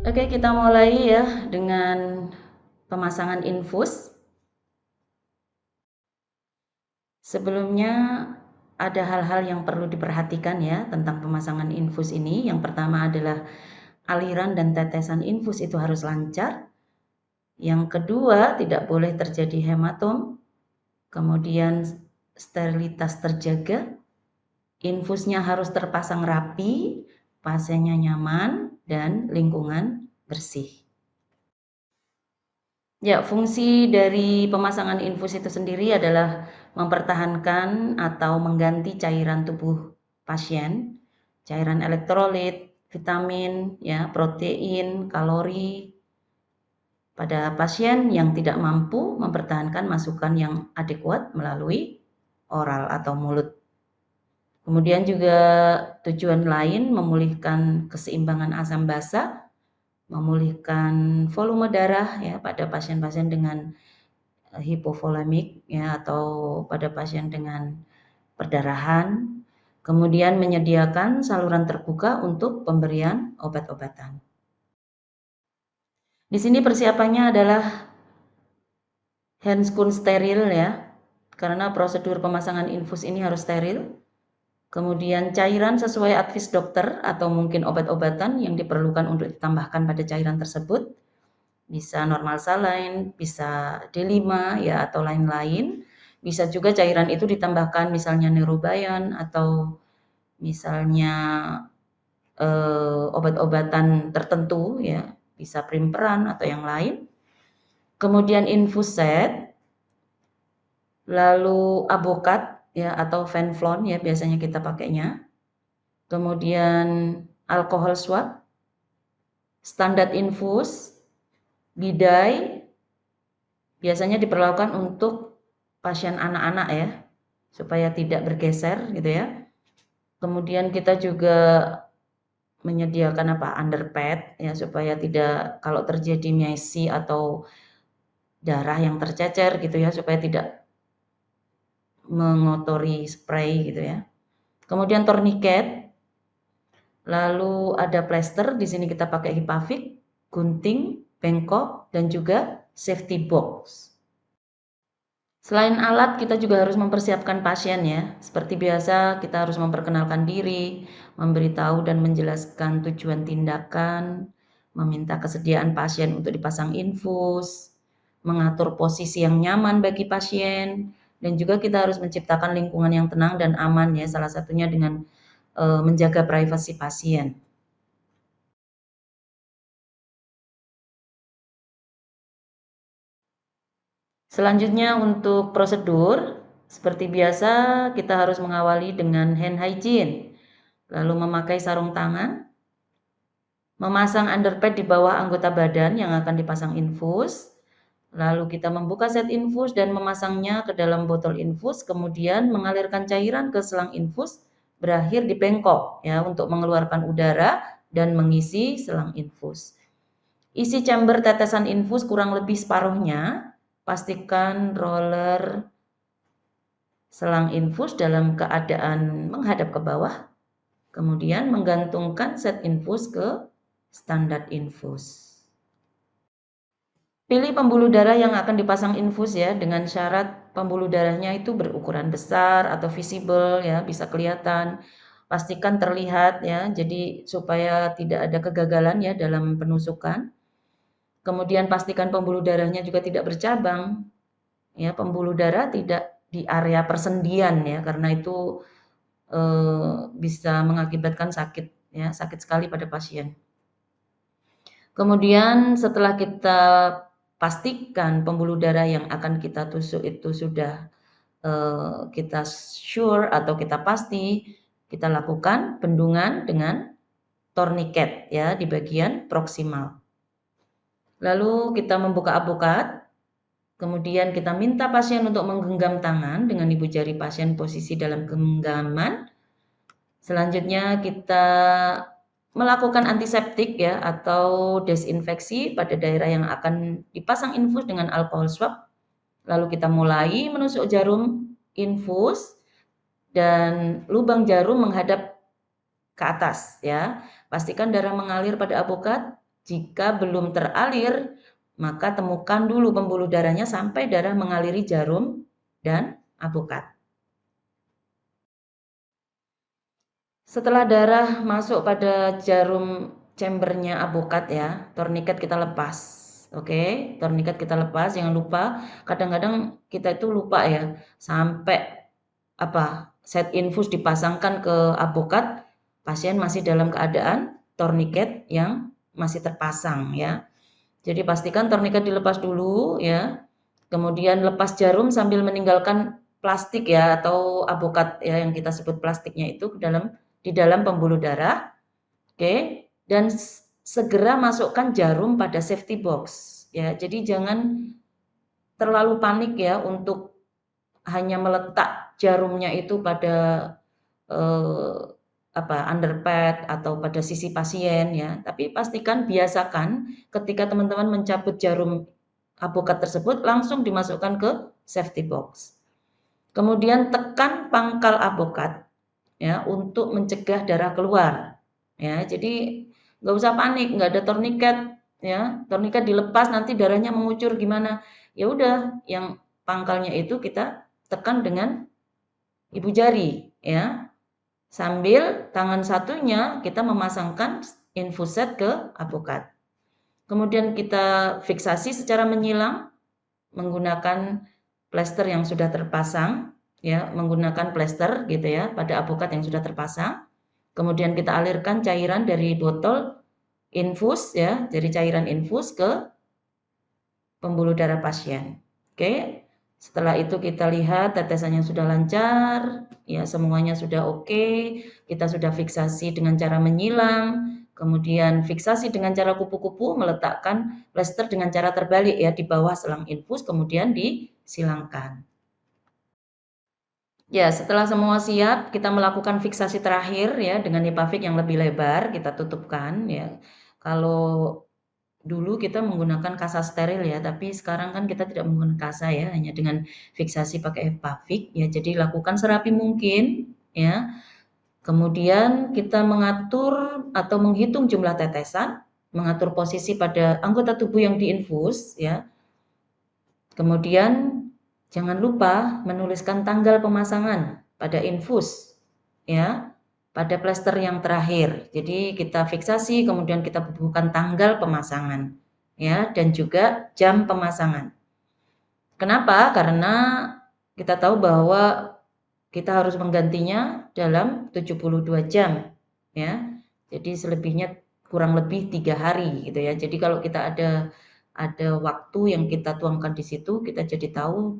Oke, kita mulai ya dengan pemasangan infus. Sebelumnya ada hal-hal yang perlu diperhatikan ya tentang pemasangan infus ini. Yang pertama adalah aliran dan tetesan infus itu harus lancar. Yang kedua, tidak boleh terjadi hematom. Kemudian sterilitas terjaga. Infusnya harus terpasang rapi, pasiennya nyaman, dan lingkungan bersih. Ya, fungsi dari pemasangan infus itu sendiri adalah mempertahankan atau mengganti cairan tubuh pasien, cairan elektrolit, vitamin, ya, protein, kalori pada pasien yang tidak mampu mempertahankan masukan yang adekuat melalui oral atau mulut. Kemudian juga tujuan lain memulihkan keseimbangan asam basa, memulihkan volume darah ya pada pasien-pasien dengan hipovolemik ya atau pada pasien dengan perdarahan. Kemudian menyediakan saluran terbuka untuk pemberian obat-obatan. Di sini persiapannya adalah handscoon steril ya, karena prosedur pemasangan infus ini harus steril. Kemudian cairan sesuai advis dokter atau mungkin obat-obatan yang diperlukan untuk ditambahkan pada cairan tersebut. Bisa normal saline, bisa D5 ya atau lain-lain. Bisa juga cairan itu ditambahkan misalnya neurobion atau misalnya obat-obatan tertentu ya, bisa primperan atau yang lain. Kemudian infus set, lalu avokat ya atau venflon ya biasanya kita pakainya. Kemudian alkohol swab, standar infus, bidai, biasanya diperlakukan untuk pasien anak-anak ya, supaya tidak bergeser gitu ya. Kemudian kita juga menyediakan underpad ya supaya tidak kalau terjadi mesi atau darah yang tercecer gitu ya supaya tidak mengotori spray gitu ya. Kemudian tourniquet, lalu ada plester, di sini kita pakai hipavik, gunting, bengkok, dan juga safety box. Selain alat, kita juga harus mempersiapkan pasien ya. Seperti biasa, kita harus memperkenalkan diri, memberitahu dan menjelaskan tujuan tindakan, meminta kesediaan pasien untuk dipasang infus, mengatur posisi yang nyaman bagi pasien, dan juga kita harus menciptakan lingkungan yang tenang dan aman ya, salah satunya dengan menjaga privasi pasien. Selanjutnya untuk prosedur, seperti biasa kita harus mengawali dengan hand hygiene, lalu memakai sarung tangan, memasang underpad di bawah anggota badan yang akan dipasang infus, lalu kita membuka set infus dan memasangnya ke dalam botol infus, kemudian mengalirkan cairan ke selang infus, berakhir di bengkok ya untuk mengeluarkan udara dan mengisi selang infus. Isi chamber tetesan infus kurang lebih separuhnya. Pastikan roller selang infus dalam keadaan menghadap ke bawah, kemudian menggantungkan set infus ke standar infus. Pilih pembuluh darah yang akan dipasang infus ya, dengan syarat pembuluh darahnya itu berukuran besar atau visible ya, bisa kelihatan. Pastikan terlihat ya, jadi supaya tidak ada kegagalan ya dalam penusukan. Kemudian pastikan pembuluh darahnya juga tidak bercabang. Ya, pembuluh darah tidak di area persendian ya, karena itu bisa mengakibatkan sakit ya, sakit sekali pada pasien. Kemudian setelah kita pastikan pembuluh darah yang akan kita tusuk itu sudah kita sure atau kita pasti, kita lakukan bendungan dengan tourniquet ya di bagian proksimal. Lalu kita membuka avokat, kemudian kita minta pasien untuk menggenggam tangan dengan ibu jari pasien posisi dalam genggaman. Selanjutnya kita melakukan antiseptik ya atau desinfeksi pada daerah yang akan dipasang infus dengan alkohol swab. Lalu kita mulai menusuk jarum infus dan lubang jarum menghadap ke atas ya. Pastikan darah mengalir pada avokat, Jika belum teralir, maka temukan dulu pembuluh darahnya sampai darah mengaliri jarum dan apokat. Setelah darah masuk pada jarum chambernya apokat ya, torniket kita lepas. Oke, torniket kita lepas, jangan lupa, kadang-kadang kita itu lupa ya, sampai set infus dipasangkan ke apokat, pasien masih dalam keadaan torniket yang masih terpasang ya. Jadi pastikan torniket dilepas dulu ya. Kemudian lepas jarum sambil meninggalkan plastik ya atau apokat ya yang kita sebut plastiknya itu di dalam pembuluh darah. Oke, dan segera masukkan jarum pada safety box ya. Jadi jangan terlalu panik ya untuk hanya meletak jarumnya itu pada eh, underpad atau pada sisi pasien ya. Tapi pastikan biasakan ketika teman-teman mencabut jarum apokat tersebut langsung dimasukkan ke safety box. Kemudian tekan pangkal apokat ya untuk mencegah darah keluar. Ya, jadi nggak usah panik, nggak ada torniket ya. Torniket dilepas nanti darahnya mengucur gimana? Ya udah, yang pangkalnya itu kita tekan dengan ibu jari ya. Sambil tangan satunya kita memasangkan infuset ke apokat. Kemudian kita fiksasi secara menyilang menggunakan plester yang sudah terpasang ya, menggunakan plester gitu ya pada apokat yang sudah terpasang. Kemudian kita alirkan cairan dari botol infus ya, dari cairan infus ke pembuluh darah pasien. Oke. Setelah itu kita lihat tetesannya sudah lancar, ya semuanya sudah oke, kita sudah fiksasi dengan cara menyilang, kemudian fiksasi dengan cara kupu-kupu, meletakkan plester dengan cara terbalik ya di bawah selang infus, kemudian disilangkan. Ya, setelah semua siap, kita melakukan fiksasi terakhir ya dengan hipafik yang lebih lebar, kita tutupkan ya. Kalau dulu kita menggunakan kasa steril ya, tapi sekarang kan kita tidak menggunakan kasa ya, hanya dengan fiksasi pakai hipafik ya. Jadi lakukan serapi mungkin ya. Kemudian kita mengatur atau menghitung jumlah tetesan, mengatur posisi pada anggota tubuh yang diinfus ya. Kemudian jangan lupa menuliskan tanggal pemasangan pada infus ya, pada plester yang terakhir. Jadi kita fiksasi, kemudian kita bubuhkan tanggal pemasangan ya, dan juga jam pemasangan. Kenapa? Karena kita tahu bahwa kita harus menggantinya dalam 72 jam ya. Jadi selebihnya kurang lebih 3 hari gitu ya. Jadi kalau kita ada waktu yang kita tuangkan di situ, kita jadi tahu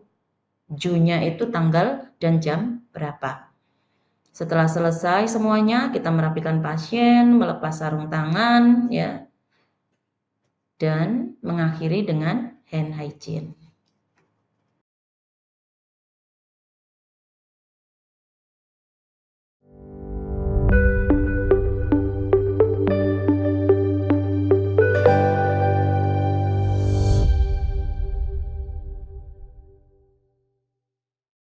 Ju-nya itu tanggal dan jam berapa. Setelah selesai semuanya, kita merapikan pasien, melepas sarung tangan ya, dan mengakhiri dengan hand hygiene.